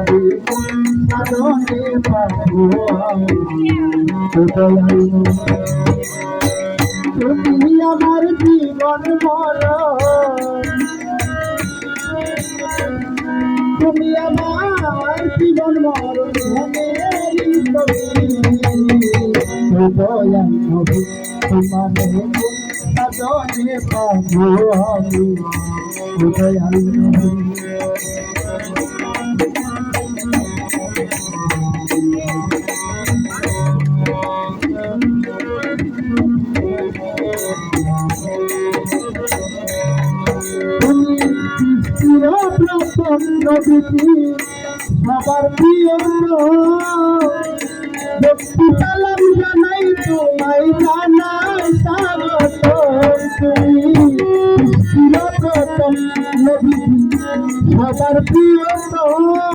সাধনে পাবো তুমি আমার জীবন মরণ, তুমি আমার জীবন মরণ দয়াল নবী তোমার সাধনে পাবো আমি দয়াল নবী। প্রথম নবীজি সবার প্রিয় ভক্তি সালাম জানাই তোমায় জানাই স্বাগত। তুমি প্রথম নবীজি সবার প্রিয়